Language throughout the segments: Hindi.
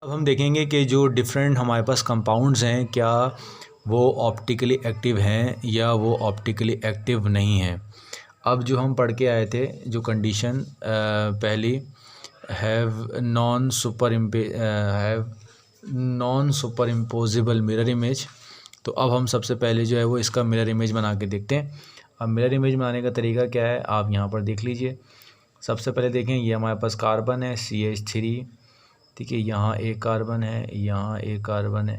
अब हम देखेंगे कि जो डिफरेंट हमारे पास कंपाउंड्स हैं क्या वो ऑप्टिकली एक्टिव हैं या वो ऑप्टिकली एक्टिव नहीं हैं। अब जो हम पढ़ के आए थे जो कंडीशन पहली have non super imposable mirror image. तो अब हम सबसे पहले जो है वो इसका मिरर इमेज बना के देखते हैं। अब मिरर इमेज बनाने का तरीका क्या है आप यहाँ पर देख लीजिए। सबसे पहले देखें ये हमारे पास कार्बन है CH3, ठीक है, यहाँ एक कार्बन है, यहाँ एक कार्बन है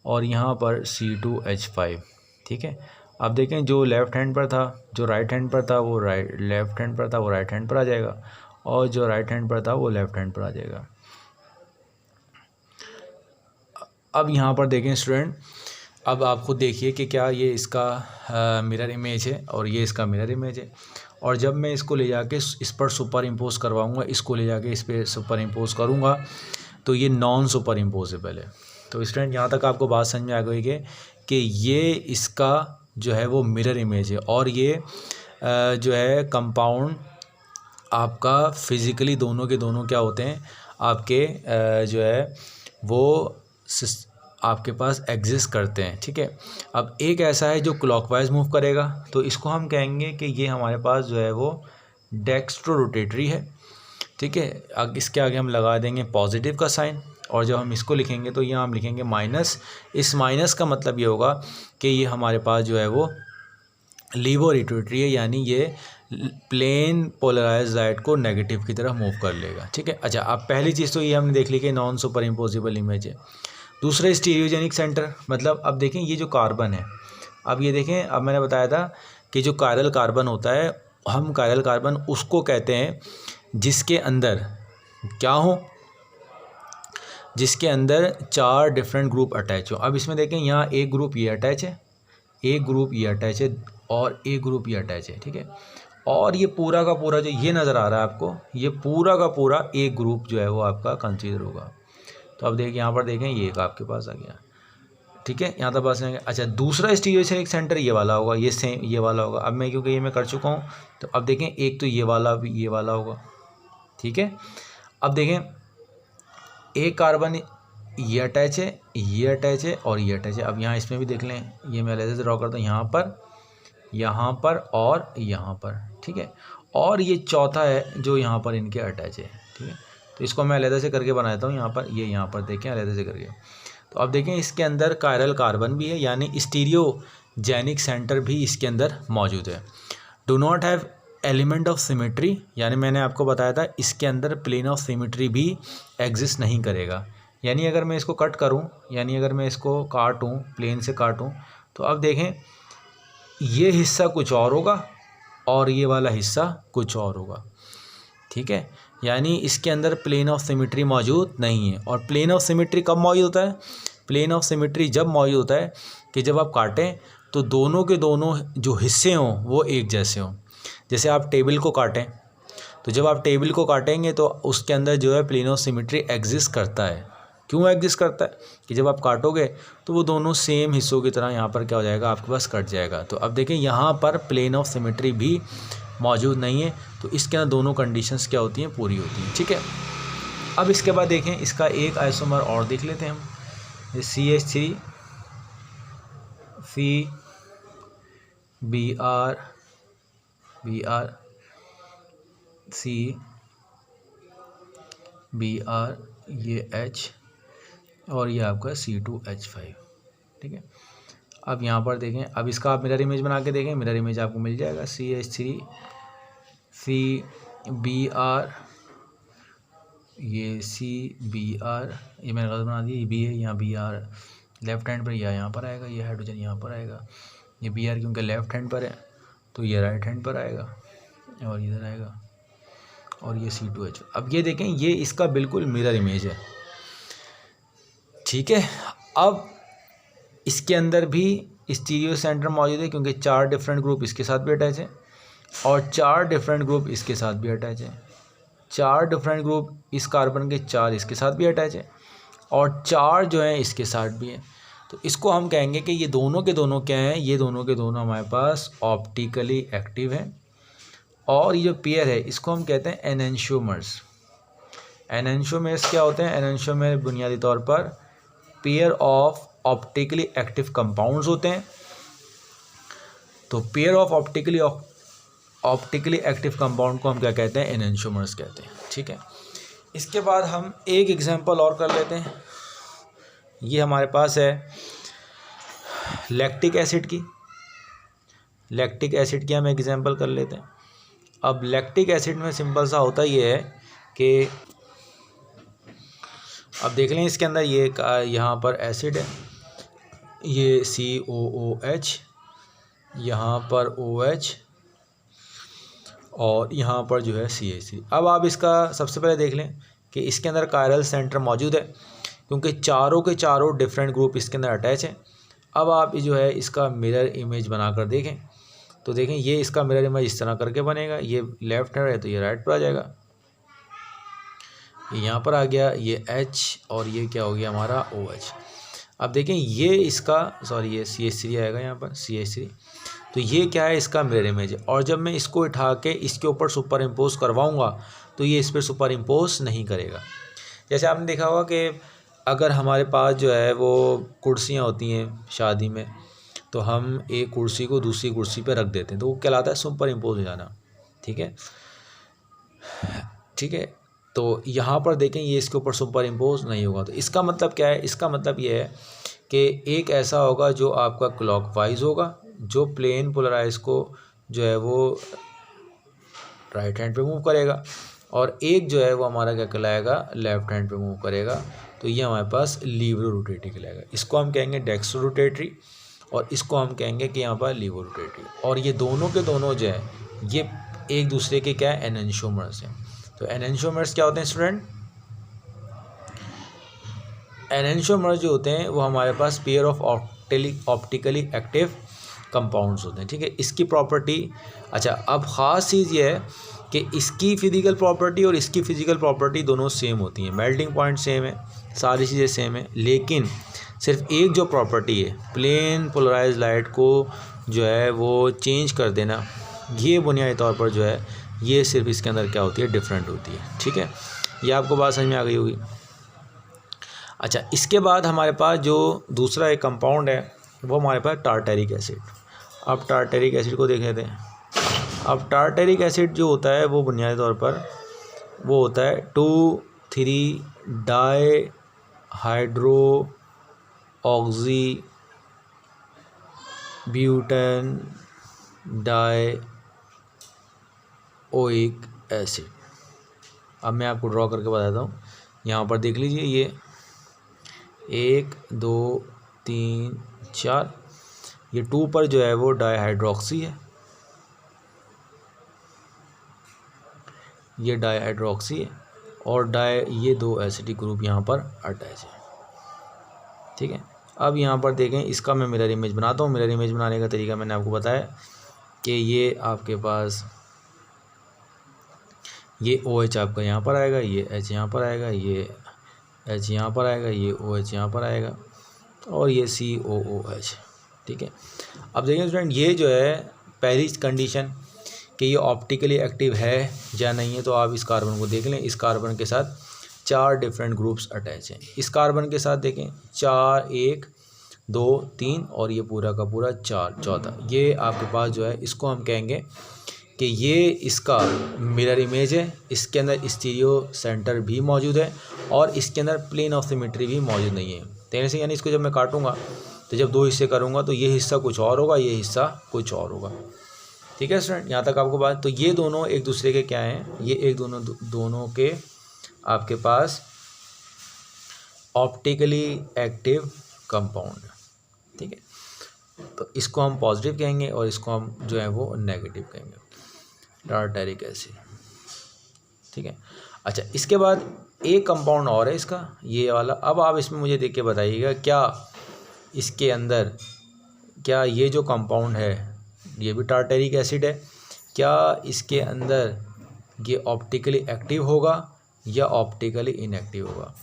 और यहाँ पर C2H5, ठीक है। अब देखें जो लेफ़्ट हैंड पर था जो राइट हैंड पर था वो लेफ़्ट हैंड पर था वो राइट हैंड पर आ जाएगा और जो राइट हैंड पर था वो लेफ़्ट हैंड पर आ जाएगा। अब यहाँ पर देखें स्टूडेंट, अब आप खुद देखिए कि क्या ये इसका मिरर इमेज है और ये इसका मिरर इमेज है। और जब मैं इसको ले जाके इस पर सुपर इम्पोज करवाऊँगा, इसको ले जाके इस पर सुपर इम्पोज करूँगा तो ये नॉन सुपर इम्पोजेबल है। तो स्टूडेंट यहाँ तक आपको बात समझ में आ गई कि ये इसका जो है वो मिरर इमेज है और ये जो है कंपाउंड आपका फिज़िकली दोनों के दोनों क्या होते हैं आपके जो है वो आपके पास एग्जिस्ट करते हैं, ठीक है। अब एक ऐसा है जो क्लॉकवाइज मूव करेगा तो इसको हम कहेंगे कि ये हमारे पास जो है वो डेक्स्ट्रो रोटेटरी है, ठीक है। अब इसके आगे हम लगा देंगे पॉजिटिव का साइन और जब हम इसको लिखेंगे तो यहाँ हम लिखेंगे माइनस। इस माइनस का मतलब ये होगा कि ये हमारे पास जो है वो लीवो रोटेटरी है, यानी ये प्लेन पोलराइज लाइट को नेगेटिव की तरफ मूव कर लेगा, ठीक है। अच्छा, अब पहली चीज़ तो ये हमने देख ली कि नॉन सुपर इम्पोजिबल इमेज है। दूसरा स्टीरियोजेनिक सेंटर, मतलब अब देखें ये जो कार्बन है, अब ये देखें, अब मैंने बताया था कि जो कायरल कार्बन होता है हम कायरल कार्बन उसको कहते हैं जिसके अंदर क्या हो, जिसके अंदर 4 डिफरेंट ग्रुप अटैच हो। अब इसमें देखें यहाँ एक ग्रुप ये अटैच है, एक ग्रुप ये अटैच है और एक ग्रुप ये अटैच है, ठीक है। और ये पूरा का पूरा जो ये नज़र आ रहा है आपको, ये पूरा का पूरा एक ग्रुप जो है वो आपका कंसीडर होगा। तो अब देखिए यहाँ पर देखें ये एक आपके पास आ गया, ठीक है, यहाँ तक बात समझेंगे। अच्छा, दूसरा स्टीरियोजेनिक सेंटर ये वाला होगा, ये सेम ये वाला होगा। अब मैं क्योंकि ये मैं कर चुका हूँ तो अब देखें एक तो ये वाला भी ये वाला होगा, ठीक है। अब देखें एक कार्बन ये अटैच है, ये अटैच है और ये अटैच है। अब यहाँ इसमें भी देख लें, ये मैं अलग से ड्रॉ करता हूँ यहाँ पर और यहाँ पर, ठीक है। और ये चौथा है जो यहाँ पर इनके अटैच है, ठीक है। तो इसको मैं अलग से करके बनाता हूँ यहाँ पर, ये यहाँ पर देखें अलग से करके। तो अब देखें इसके अंदर कायरल कार्बन भी है, यानी स्टीरियोजेनिक सेंटर भी इसके अंदर मौजूद है। Do not have element of symmetry, यानी मैंने आपको बताया था इसके अंदर प्लेन ऑफ सिमेट्री भी एग्जिस्ट नहीं करेगा। यानी अगर मैं इसको कट करूं, यानी अगर मैं इसको काटूं, प्लेन से काटूं, तो अब देखें ये हिस्सा कुछ और होगा और ये वाला हिस्सा कुछ और होगा, ठीक है। यानी इसके अंदर प्लेन ऑफ सिमेट्री मौजूद नहीं है। और प्लेन ऑफ सिमेट्री कब मौजूद होता है? प्लेन ऑफ सिमेट्री जब मौजूद होता है कि जब आप काटें तो दोनों के दोनों जो हिस्से हों वो एक जैसे हों। जैसे आप टेबल को काटें तो जब आप टेबल को काटेंगे तो उसके अंदर जो है प्लेन ऑफ सिमेट्री एग्जिस्ट करता है। क्यों एग्जिस्ट करता है? कि जब आप काटोगे तो वो दोनों सेम हिस्सों की तरह यहाँ पर क्या हो जाएगा, आपके पास कट जाएगा। तो अब देखें यहाँ पर प्लेन ऑफ सिमेट्री भी मौजूद नहीं है, तो इसके अंदर दोनों कंडीशंस क्या होती हैं, पूरी होती हैं, ठीक है। अब इसके बाद देखें इसका एक आइसोमर और देख लेते हैं हम, CH3 Br C Br ये H और ये आपका C2H5, ठीक है। अब यहाँ पर देखें, अब इसका आप मिरर इमेज बना के देखें, मिरर इमेज आपको मिल जाएगा। CH3 Br ये CBr, ये मैंने गलत बना दिया, ये B है, यहाँ Br लेफ़्ट हैंड पर, यहाँ पर आएगा, ये हाइड्रोजन यहाँ पर आएगा। ये Br क्योंकि लेफ़्ट हैंड पर है तो ये राइट हैंड पर आएगा और इधर आएगा और ये C2H। अब ये देखें ये इसका बिल्कुल मिरर इमेज है, ठीक है। अब इसके अंदर भी स्टीरियो सेंटर मौजूद है क्योंकि 4 डिफरेंट ग्रुप इसके साथ भी अटैच है और 4 डिफरेंट ग्रुप इसके साथ भी अटैच है। 4 डिफरेंट ग्रुप इस कार्बन के 4 इसके साथ भी अटैच है और 4 जो हैं इसके साथ भी हैं। तो इसको हम कहेंगे कि ये दोनों के दोनों क्या हैं, ये दोनों के दोनों हमारे पास ऑप्टिकली एक्टिव हैं। और ये जो पेयर है इसको हम कहते हैं एनेंशियोमर्स। एनेंशियोमर्स क्या होते हैं? एनेंशियोमर बुनियादी तौर पर pair of optically active compounds होते हैं। तो pair of optically active compound को हम क्या कहते हैं? एनेंशियोमर्स कहते हैं। ठीक है, इसके बाद हम एक एग्जांपल और कर लेते हैं। ये हमारे पास है लैक्टिक एसिड की। लैक्टिक एसिड की हम एग्जांपल कर लेते हैं। अब लैक्टिक एसिड में सिंपल सा होता ये है कि अब देख लें इसके अंदर ये यहाँ पर एसिड है, ये COOH, यहाँ पर OH और यहाँ पर जो है CH3। अब आप इसका सबसे पहले देख लें कि इसके अंदर कायरल सेंटर मौजूद है, क्योंकि चारों के चारों डिफरेंट ग्रुप इसके अंदर अटैच है। अब आप जो है इसका मिरर इमेज बनाकर देखें तो देखें ये इसका मिरर इमेज इस तरह करके बनेगा। ये लेफ्ट है तो ये राइट पर आ जाएगा, ये यहाँ पर आ गया, ये H और ये क्या हो गया हमारा OH। अब देखें ये इसका ये CH3 आएगा यहाँ पर, CH3। तो ये क्या है? इसका मिरर इमेज है। और जब मैं इसको उठा के इसके ऊपर सुपर इम्पोज करवाऊँगा तो ये इस पर सुपर इम्पोज नहीं करेगा। जैसे आपने देखा होगा कि अगर हमारे पास जो है वो कुर्सियाँ होती हैं शादी में, तो हम एक कुर्सी को दूसरी कुर्सी पे रख देते हैं, तो वो कहलाता है सुपर इम्पोज हो जाना। ठीक है, ठीक है। तो यहाँ पर देखें ये इसके ऊपर सुपर इम्पोज नहीं होगा। तो इसका मतलब क्या है? इसका मतलब ये है कि एक ऐसा होगा जो आपका क्लॉकवाइज होगा, जो प्लेन पोलराइज को जो है वो राइट हैंड पे मूव करेगा, और एक जो है वो हमारा क्या कहलाएगा? लेफ्ट हैंड पे मूव करेगा। तो ये हमारे पास लीवरो रोटेटरी कहलाएगा। इसको हम कहेंगे डेक्स्ट्रो रोटेटरी और इसको हम कहेंगे कि यहाँ पर लीवरो रोटेटरी। और ये दोनों के दोनों जो है ये एक दूसरे के क्या है? एनेंशियोमर्स हैं। तो एनेंशियोमर्स क्या होते हैं स्टूडेंट? एनेंशियोमर्स जो होते हैं वो हमारे पास pair of optically active compounds होते हैं। ठीक है, इसकी प्रॉपर्टी, अच्छा अब ख़ास चीज़ ये है कि इसकी फिजिकल प्रॉपर्टी और इसकी फिजिकल प्रॉपर्टी दोनों सेम होती हैं। मेल्टिंग पॉइंट सेम है, सारी चीज़ें सेम है, लेकिन सिर्फ एक जो प्रॉपर्टी है प्लेन पोलराइज लाइट को जो है वो चेंज कर देना, ये बुनियादी तौर पर जो है ये सिर्फ इसके अंदर क्या होती है? डिफरेंट होती है। ठीक है, ये आपको बात समझ में आ गई होगी। अच्छा, इसके बाद हमारे पास जो दूसरा एक कंपाउंड है वो हमारे पास टार्टेरिक एसिड। अब टार्टेरिक एसिड को देख लेते हैं। अब टार्टेरिक एसिड जो होता है वो बुनियादी तौर पर वो होता है 2,3 dihydroxybutanedioic acid. अब मैं आपको ड्रॉ करके बताता हूँ। यहाँ पर देख लीजिए, ये 1 2 3 4, ये 2 पर जो है वो डाई हाइड्रोक्सी है, ये डाई हाइड्रोक्सी है, और ये 2 एसिडिक ग्रुप यहाँ पर अटैच है। ठीक है, अब यहाँ पर देखें, इसका मैं मिरर इमेज बनाता हूँ। मिरर इमेज बनाने का तरीका मैंने आपको बताया कि ये आपके पास ये OH आपका यहाँ पर आएगा, ये H यहाँ पर आएगा, ये H यहाँ पर आएगा, ये OH यहाँ पर आएगा, और ये COOH। ठीक है, अब देखिए स्टूडेंट, ये जो है पहली कंडीशन कि ये ऑप्टिकली एक्टिव है या नहीं है, तो आप इस कार्बन को देख लें। इस कार्बन के साथ 4 डिफरेंट ग्रुप्स अटैच हैं। इस कार्बन के साथ देखें 4, 1 2 3 और ये पूरा का पूरा 4, चौथा ये आपके पास जो है इसको हम कहेंगे कि ये इसका मिरर इमेज है। इसके अंदर स्टीरियो सेंटर भी मौजूद है और इसके अंदर प्लेन ऑफ सिमेट्री भी मौजूद नहीं है। तेरे से यानी इसको जब मैं काटूंगा तो जब 2 हिस्से करूंगा तो ये हिस्सा कुछ और होगा, ये हिस्सा कुछ और होगा। ठीक है स्टूडेंट, यहाँ तक आपको बात। तो ये दोनों एक दूसरे के क्या हैं? ये एक दोनों के आपके पास ऑप्टिकली एक्टिव कंपाउंड है। ठीक है, तो इसको हम पॉजिटिव कहेंगे और इसको हम जो है वो नेगेटिव कहेंगे, टार्टेरिक एसिड। ठीक है, अच्छा इसके बाद एक कंपाउंड और है इसका, ये वाला। अब आप इसमें मुझे देख के बताइएगा, क्या इसके अंदर क्या ये जो कंपाउंड है ये भी टार्टेरिक एसिड है? क्या इसके अंदर ये ऑप्टिकली एक्टिव होगा या ऑप्टिकली इनएक्टिव होगा?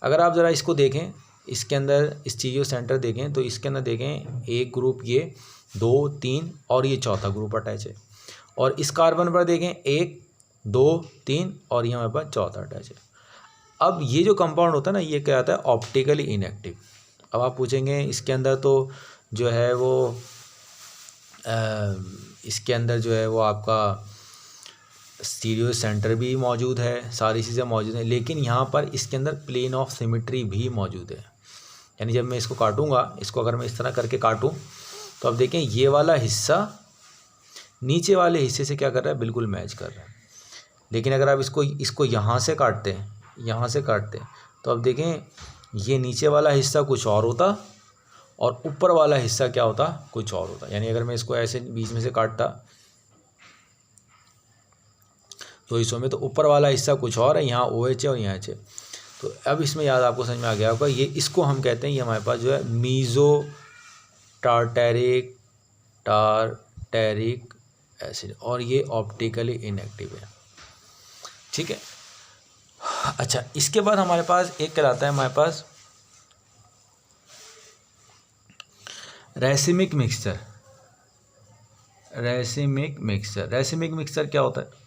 अगर आप ज़रा इसको देखें, इसके अंदर स्टीरियो सेंटर देखें तो इसके अंदर देखें एक ग्रुप, ये 2 3 और ये चौथा ग्रुप अटैच है। और इस कार्बन पर देखें 1 2 3 और ये हमारे पास चौथा अटैच है। अब ये जो कंपाउंड होता है ना, ये क्या आता है, ऑप्टिकली इनएक्टिव। अब आप पूछेंगे इसके अंदर तो जो है वो इसके अंदर जो है वो आपका स्टीरियो सेंटर भी मौजूद है, सारी चीज़ें मौजूद हैं, लेकिन यहाँ पर इसके अंदर प्लेन ऑफ सिमेट्री भी मौजूद है। यानी जब मैं इसको काटूंगा, इसको अगर मैं इस तरह करके काटूं, तो अब देखें ये वाला हिस्सा नीचे वाले हिस्से से क्या कर रहा है, बिल्कुल मैच कर रहा है। लेकिन अगर आप इसको यहाँ से काटते हैं, यहाँ से काटते हैं, तो अब देखें ये नीचे वाला हिस्सा कुछ और होता और ऊपर वाला हिस्सा क्या होता, कुछ और होता। यानी अगर मैं इसको ऐसे बीच में से काटता तो हिस्सों में, तो ऊपर वाला हिस्सा कुछ और है, यहाँ OH है और यहाँ H है। तो अब इसमें याद आपको समझ में आ गया होगा, ये इसको हम कहते हैं, ये हमारे पास जो है मीज़ो टारटेरिक एसिड, और ये ऑप्टिकली इनएक्टिव है। ठीक है। अच्छा, इसके बाद हमारे पास एक कहलाता है हमारे पास रैसिमिक मिक्सचर। रैसिमिक मिक्सचर क्या होता है?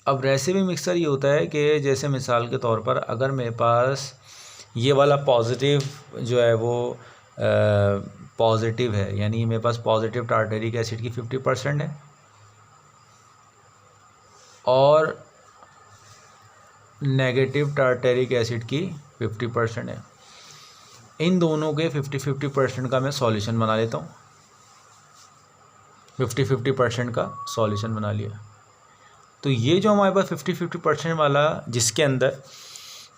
अब रैसिमिक मिक्सचर ये होता है कि जैसे मिसाल के तौर पर अगर मेरे पास ये वाला पॉजिटिव जो है वो पॉजिटिव है, यानी मेरे पास पॉजिटिव टारटेरिक एसिड की 50% है और नेगेटिव टारटेरिक एसिड की 50% है। इन दोनों के 50-50% का मैं सॉल्यूशन बना लेता हूँ। 50-50% का सॉल्यूशन बना लिया। तो ये जो हमारे पास 50-50% वाला, जिसके अंदर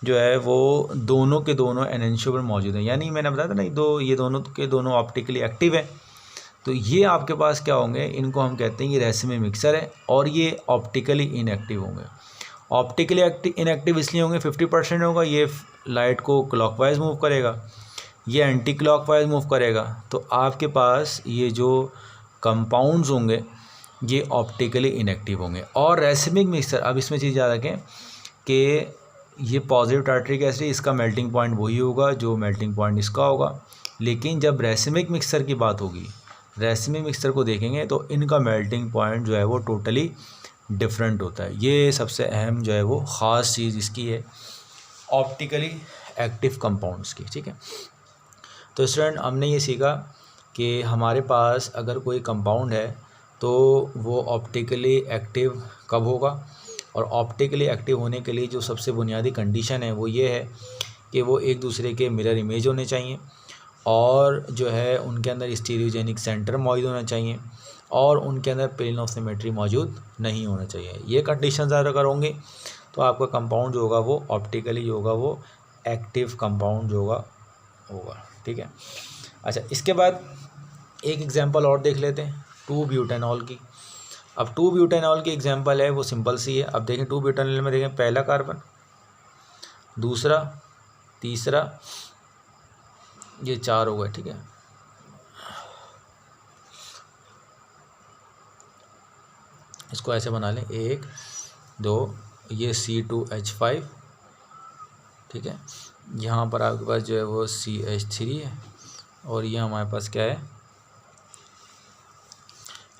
जो है वो दोनों के दोनों एनेंशियोमर मौजूद है, यानी मैंने बताया था ना, ये दोनों के दोनों ऑप्टिकली एक्टिव है। तो ये आपके पास क्या होंगे, इनको हम कहते हैं ये रैसिमिक मिक्सचर है, और ये ऑप्टिकली इनएक्टिव होंगे। ऑप्टिकली इनएक्टिव इसलिए होंगे, 50% होगा, ये लाइट को क्लॉकवाइज मूव करेगा, ये एंटी क्लॉकवाइज मूव करेगा। तो आपके पास ये जो कंपाउंड्स होंगे ये ऑप्टिकली इनएक्टिव होंगे। और रैसिमिक मिक्सचर, अब इसमें चीज़ याद रखें कि ये पॉजिटिव टारटेरिक एसिड, इसका मेल्टिंग पॉइंट वही होगा जो मेल्टिंग पॉइंट इसका होगा। लेकिन जब रैसिमिक मिक्सचर की बात होगी, रैसिमिक मिक्सचर को देखेंगे तो इनका मेल्टिंग पॉइंट जो है वो टोटली डिफरेंट होता है। ये सबसे अहम जो है वो ख़ास चीज़ इसकी है ऑप्टिकली एक्टिव कंपाउंड्स की। ठीक है। तो स्टूडेंट, हमने ये सीखा कि हमारे पास अगर कोई कंपाउंड है तो वो ऑप्टिकली एक्टिव कब होगा, और ऑप्टिकली एक्टिव होने के लिए जो सबसे बुनियादी कंडीशन है वो ये है कि वो एक दूसरे के मिरर इमेज होने चाहिए, और जो है उनके अंदर स्टीरियोजेनिक सेंटर मौजूद होना चाहिए, और उनके अंदर प्लेन ऑफ सिमेट्री मौजूद नहीं होना चाहिए। ये कंडीशन अगर होंगे तो आपका कंपाउंड जो होगा वो ऑप्टिकली जो होगा वो एक्टिव कंपाउंड जो होगा। ठीक है। अच्छा, इसके बाद एक एग्जांपल और देख लेते हैं 2-ब्यूटेनॉल की। अब 2-ब्यूटेनॉल की एग्जांपल है वो सिंपल सी है। अब देखें 2-ब्यूटेनॉल में देखें पहला कार्बन, दूसरा, तीसरा, ये 4 हो गए। ठीक है। इसको ऐसे बना लें, 1 2, ये C2H5। ठीक है। यहाँ पर आपके पास जो है वो CH3 है, और ये हमारे पास क्या है।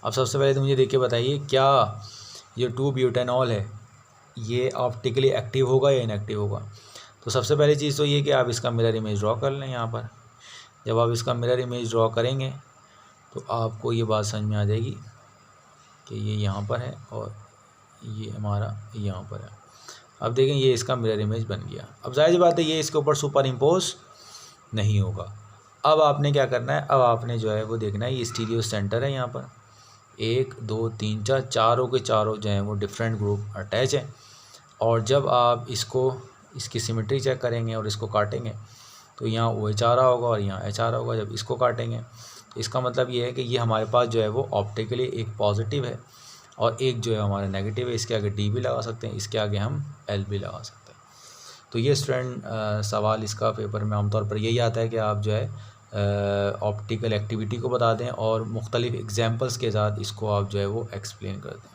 अब सबसे पहले तो मुझे देख के बताइए, क्या ये 2-ब्यूटेनॉल है ये ऑप्टिकली एक्टिव होगा या इनएक्टिव होगा? तो सबसे पहली चीज़ तो ये कि आप इसका मिरर इमेज ड्रॉ कर लें। यहाँ पर जब आप इसका मिरर इमेज ड्रॉ करेंगे तो आपको ये बात समझ में आ जाएगी कि ये यहाँ पर है और ये हमारा यहाँ पर है। अब देखें ये इसका मिरर इमेज बन गया। अब जाहिर सी बात है ये इसके ऊपर सुपर इम्पोज नहीं होगा। अब आपने क्या करना है, अब आपने जो है वो देखना है, ये स्टीरियो सेंटर है यहाँ पर 1 2 3 4, चारों के चारों जो हैं वो डिफरेंट ग्रुप अटैच हैं। और जब आप इसकी सिमेट्री चेक करेंगे और इसको काटेंगे तो यहाँ OH आ रहा होगा और यहाँ H आ रहा होगा। जब इसको काटेंगे तो इसका मतलब ये है कि ये हमारे पास जो है वो ऑप्टिकली एक पॉजिटिव है और एक जो है हमारा नेगेटिव है। इसके आगे D भी लगा सकते हैं, इसके आगे हम L भी लगा सकते हैं। तो ये स्टूडेंट सवाल इसका पेपर में आमतौर पर यही आता है कि आप जो है ऑप्टिकल एक्टिविटी को बता दें और मुख्तलिफ एग्जांपल्स के साथ इसको आप जो है वो एक्सप्लेन कर दें।